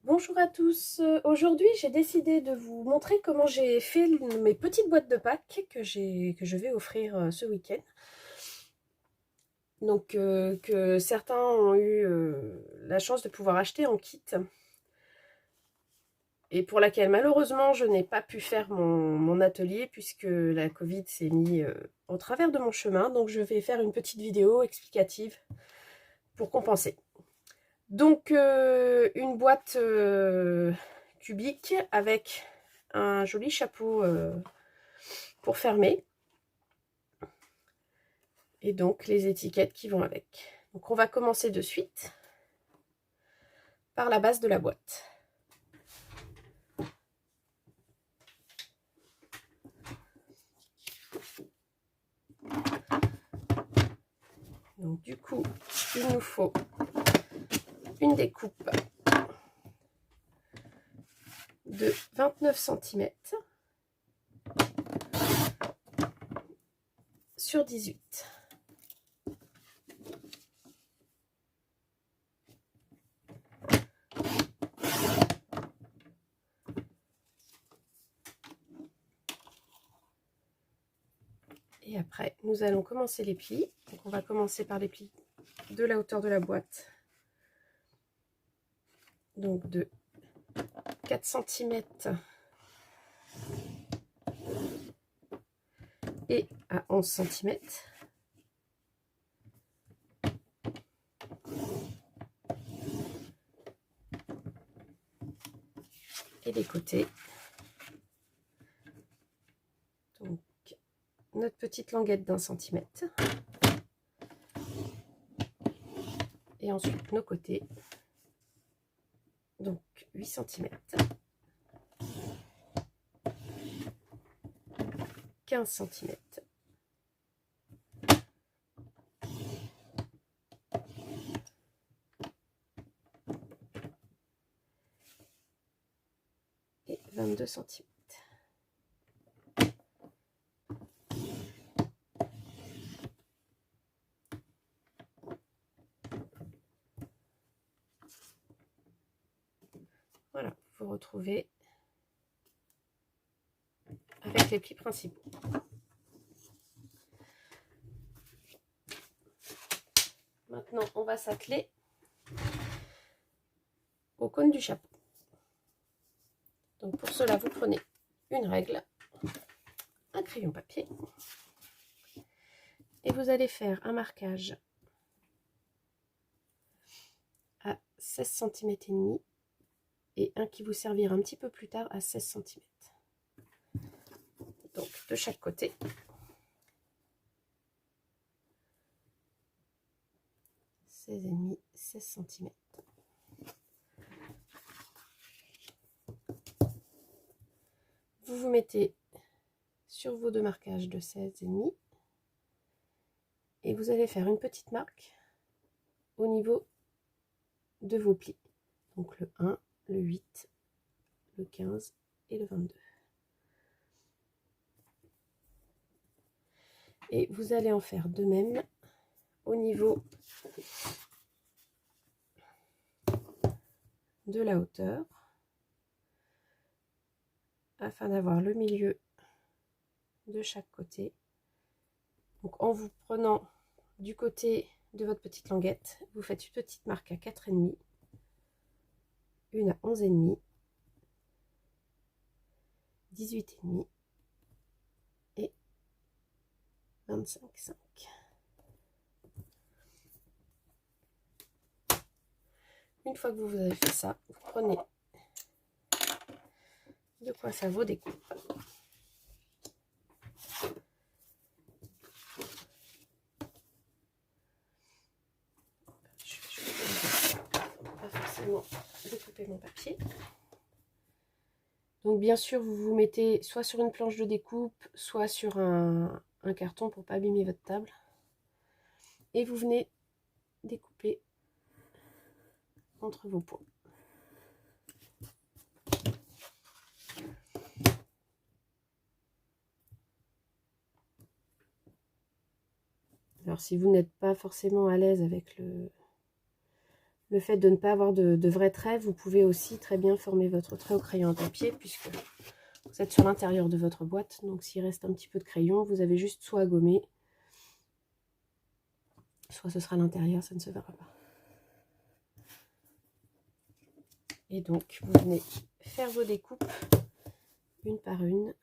Bonjour à tous, aujourd'hui j'ai décidé de vous montrer comment j'ai fait mes petites boîtes de Pâques que je vais offrir ce week-end. Donc que certains ont eu la chance de pouvoir acheter en kit et pour laquelle malheureusement je n'ai pas pu faire mon atelier puisque la Covid s'est mis en travers de mon chemin. Donc je vais faire une petite vidéo explicative pour compenser. Donc une boîte cubique avec un joli chapeau pour fermer et donc les étiquettes qui vont avec. Donc on va commencer de suite par la base de la boîte. Donc du coup, il nous faut une découpe de 29 cm sur 18. Et après, nous allons commencer les plis. Donc on va commencer par les plis de la hauteur de la boîte. Donc de 4 cm et à 11 cm. Et les côtés. Donc notre petite languette d'1 cm. Et ensuite nos côtés. Donc 8 cm. 15 cm. Et 22 cm. Voilà, vous retrouvez avec les plis principaux. Maintenant, on va s'atteler au cône du chapeau. Donc pour cela, vous prenez une règle, un crayon papier, et vous allez faire un marquage à 16 cm et demi et un qui vous servira un petit peu plus tard à 16 cm. Donc de chaque côté. Et demi, 16 cm. Vous vous mettez sur vos deux marquages de 16,5 et vous allez faire une petite marque au niveau de vos plis. Donc le 1, le 8, le 15 et le 22. Et vous allez en faire de même au niveau de la hauteur afin d'avoir le milieu de chaque côté. Donc en vous prenant du côté de votre petite languette, vous faites une petite marque à 4,5, une à 11,5, 18,5 et 25,5. Une fois que vous avez fait ça, vous prenez de quoi faire vos découpes. Je vais pas forcément découper mon papier. Donc bien sûr, vous vous mettez soit sur une planche de découpe, soit sur un carton pour pas abîmer votre table. Et vous venez découper entre vos points. Alors si vous n'êtes pas forcément à l'aise avec le le fait de ne pas avoir de vrais traits, vous pouvez aussi très bien former votre trait au crayon à papier, puisque vous êtes sur l'intérieur de votre boîte. Donc s'il reste un petit peu de crayon, vous avez juste soit à gommer, soit ce sera à l'intérieur, ça ne se verra pas. Et donc, vous venez faire vos découpes une par une.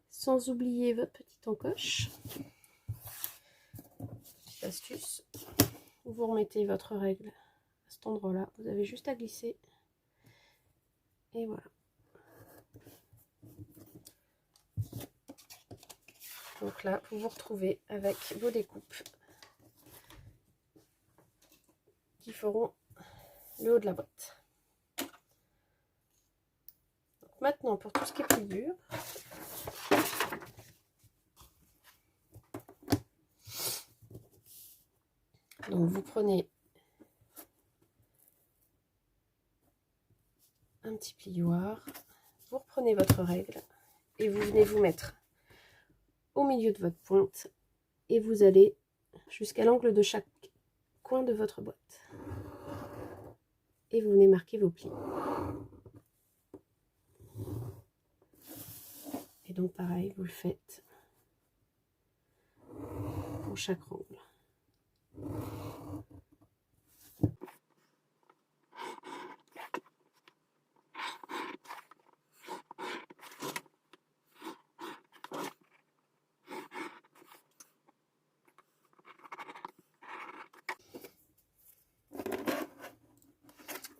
Sans oublier votre petite encoche. Petite astuce, vous remettez votre règle à cet endroit-là. Vous avez juste à glisser. Et voilà. Donc là, vous vous retrouvez avec vos découpes qui feront le haut de la boîte. Donc maintenant, pour tout ce qui est pliure, donc vous prenez un petit plioir, vous reprenez votre règle et vous venez vous mettre au milieu de votre pointe et vous allez jusqu'à l'angle de chaque coin de votre boîte. Et vous venez marquer vos plis. Et donc pareil, vous le faites pour chaque angle.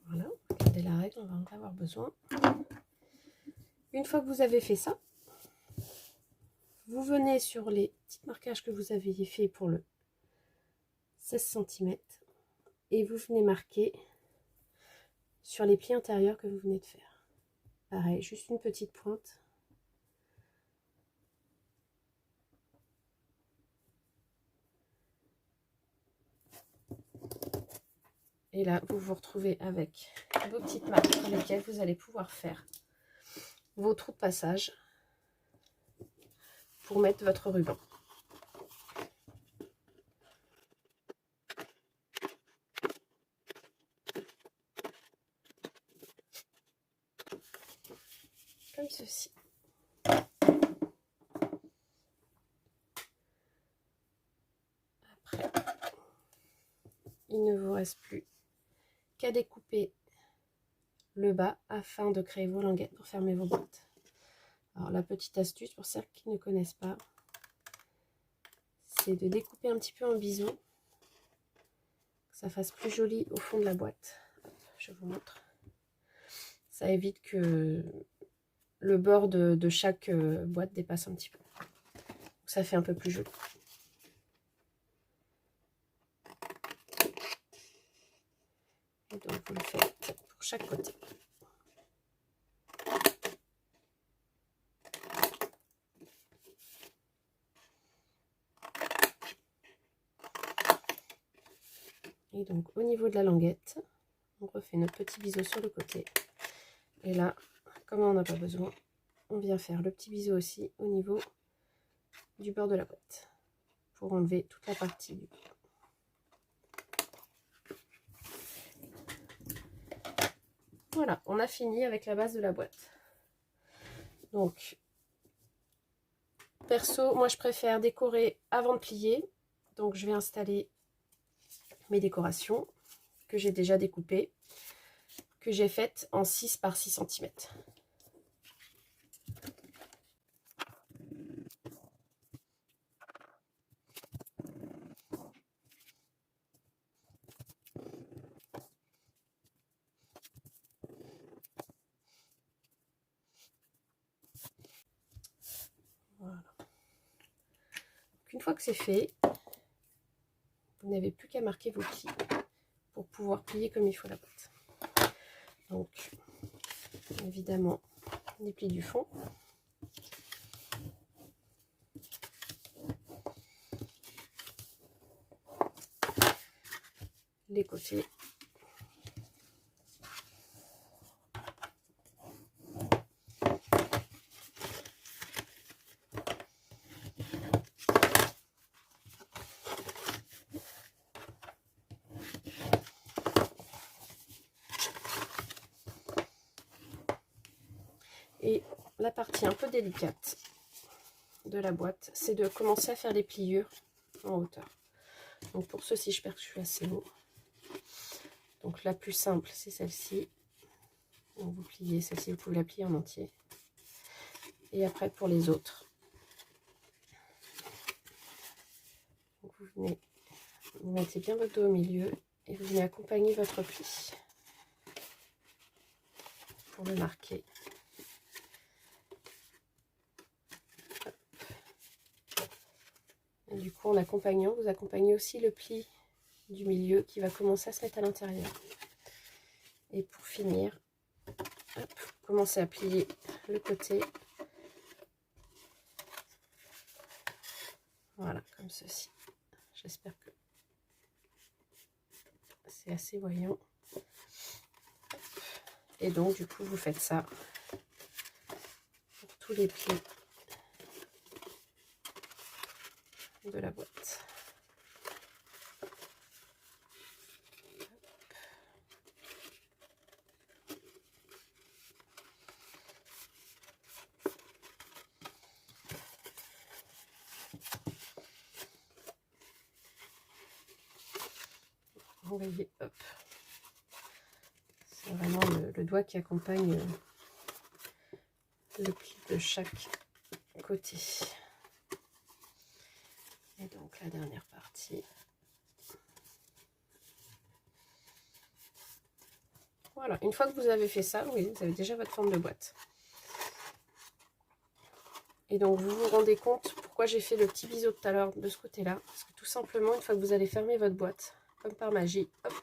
Voilà, regardez la règle, on va en avoir besoin. Une fois que vous avez fait ça, vous venez sur les petits marquages que vous aviez fait pour le 16 cm et vous venez marquer sur les plis intérieurs que vous venez de faire. Pareil, juste une petite pointe. Et là, vous vous retrouvez avec vos petites marques sur lesquelles vous allez pouvoir faire vos trous de passage pour mettre votre ruban. Comme ceci. Après, il ne vous reste plus qu'à découper le bas afin de créer vos languettes pour fermer vos boîtes. Alors la petite astuce pour celles qui ne connaissent pas, c'est de découper un petit peu en biseau, que ça fasse plus joli au fond de la boîte. Je vous montre. Ça évite que le bord de chaque boîte dépasse un petit peu. Donc ça fait un peu plus joli. Et donc vous le faites pour chaque côté. Et donc au niveau de la languette, on refait notre petit biseau sur le côté. Et là, comme on n'en a pas besoin, on vient faire le petit biseau aussi au niveau du bord de la boîte pour enlever toute la partie du bord. Voilà, on a fini avec la base de la boîte. Donc, perso, moi je préfère décorer avant de plier. Donc je vais installer mes décorations que j'ai déjà découpées, que j'ai faites en 6 par 6 cm. une fois que c'est fait, vous n'avez plus qu'à marquer vos plis pour pouvoir plier comme il faut la boîte. Donc, évidemment, les plis du fond. Les côtés. Et la partie un peu délicate de la boîte, c'est de commencer à faire les pliures en hauteur. Donc pour ceci, j'espère que je suis assez haut. Donc la plus simple, c'est celle-ci. Vous pliez celle-ci, vous pouvez la plier en entier. Et après pour les autres, donc vous venez, vous mettez bien votre dos au milieu et vous venez accompagner votre pli pour le marquer. Et du coup, en accompagnant, vous accompagnez aussi le pli du milieu qui va commencer à se mettre à l'intérieur. Et pour finir, hop, commencez à plier le côté. Voilà, comme ceci. J'espère que c'est assez voyant. Et donc, du coup, vous faites ça pour tous les plis de la boîte. Vous voyez, hop. C'est vraiment le doigt qui accompagne le pli de chaque côté. Et donc la dernière partie. Voilà, une fois que vous avez fait ça, oui, vous avez déjà votre forme de boîte. Et donc vous vous rendez compte pourquoi j'ai fait le petit biseau tout à l'heure de ce côté-là. Parce que tout simplement, une fois que vous allez fermer votre boîte, comme par magie, hop,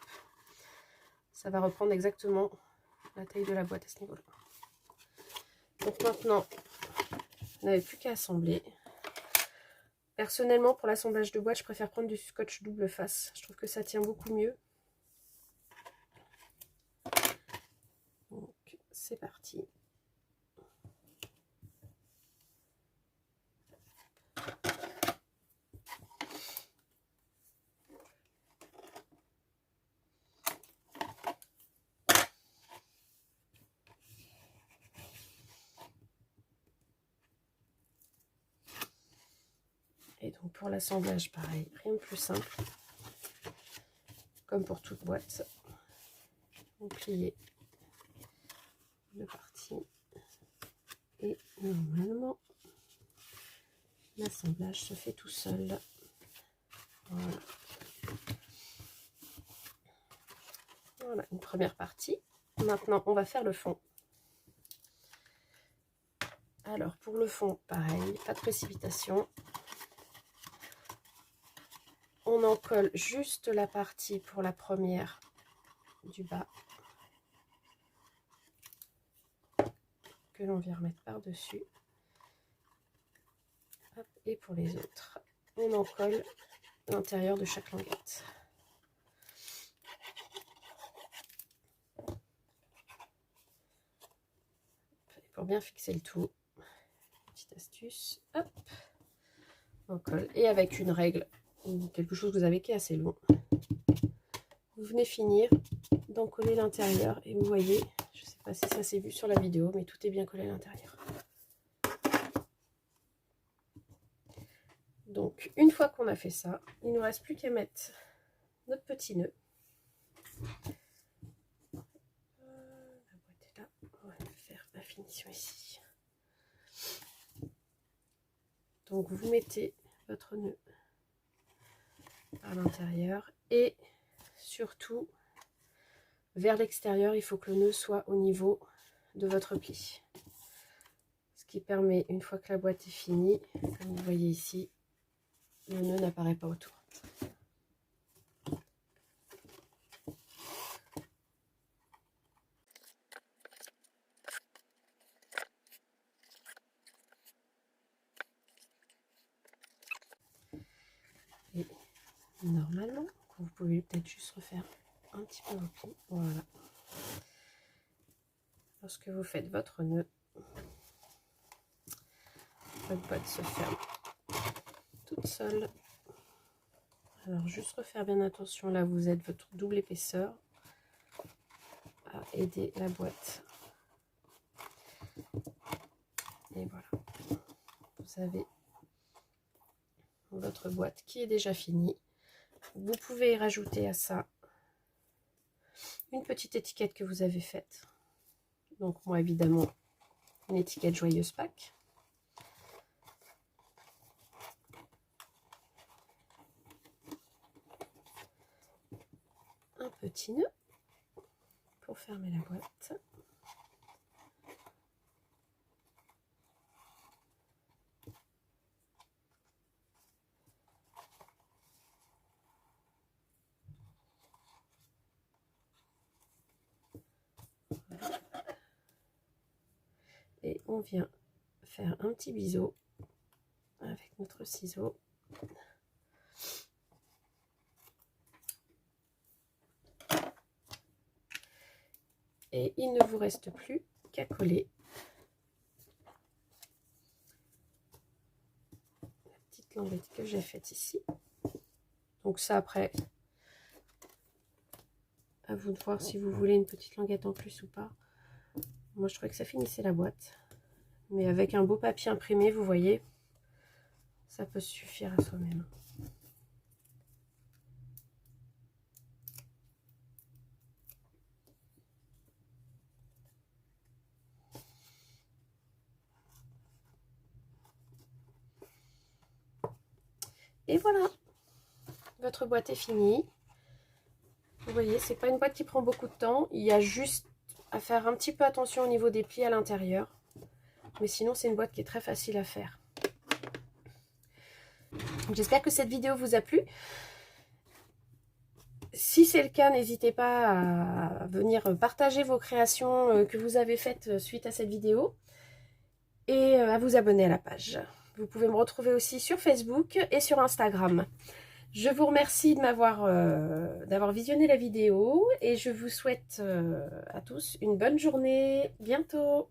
ça va reprendre exactement la taille de la boîte à ce niveau-là. Donc maintenant, vous n'avez plus qu'à assembler. Personnellement, pour l'assemblage de boîte, je préfère prendre du scotch double face. Je trouve que ça tient beaucoup mieux. Donc, c'est parti. Et donc pour l'assemblage, pareil, rien de plus simple. Comme pour toute boîte. Vous pliez deux parties. Et normalement, l'assemblage se fait tout seul. Voilà. Voilà, une première partie. Maintenant, on va faire le fond. Alors, pour le fond, pareil, pas de précipitation. On en colle juste la partie pour la première du bas. Que l'on vient remettre par-dessus. Et pour les autres, on en colle l'intérieur de chaque languette. Et pour bien fixer le tout, petite astuce, hop, on colle. Et avec une règle ou quelque chose que vous avez qui est assez long, vous venez finir d'en coller l'intérieur. Et vous voyez, je ne sais pas si ça s'est vu sur la vidéo, mais tout est bien collé à l'intérieur. Donc, une fois qu'on a fait ça, il ne nous reste plus qu'à mettre notre petit nœud. La boîte est là. On va faire la finition ici. Donc, vous mettez votre nœud à l'intérieur et surtout vers l'extérieur, il faut que le nœud soit au niveau de votre pli. Ce qui permet, une fois que la boîte est finie, comme vous voyez ici, le nœud n'apparaît pas autour. Et normalement, vous pouvez peut-être juste refaire un petit peu vos plis. Voilà. Lorsque vous faites votre nœud, votre boîte se ferme toute seule. Alors juste refaire bien attention, là vous êtes votre double épaisseur à aider la boîte. Et voilà, vous avez votre boîte qui est déjà finie. Vous pouvez rajouter à ça une petite étiquette que vous avez faite. Donc moi évidemment une étiquette Joyeuse Pâques. Un petit nœud pour fermer la boîte. Voilà. Et on vient faire un petit biseau avec notre ciseau. Et il ne vous reste plus qu'à coller la petite languette que j'ai faite ici. Donc ça après, à vous de voir si vous voulez une petite languette en plus ou pas. Moi je trouvais que ça finissait la boîte. Mais avec un beau papier imprimé, vous voyez, ça peut suffire à soi-même. Et voilà, votre boîte est finie. Vous voyez, c'est pas une boîte qui prend beaucoup de temps. Il y a juste à faire un petit peu attention au niveau des plis à l'intérieur. Mais sinon, c'est une boîte qui est très facile à faire. J'espère que cette vidéo vous a plu. Si c'est le cas, n'hésitez pas à venir partager vos créations que vous avez faites suite à cette vidéo. Et à vous abonner à la page. Vous pouvez me retrouver aussi sur Facebook et sur Instagram. Je vous remercie de d'avoir visionné la vidéo et je vous souhaite à tous une bonne journée. Bientôt.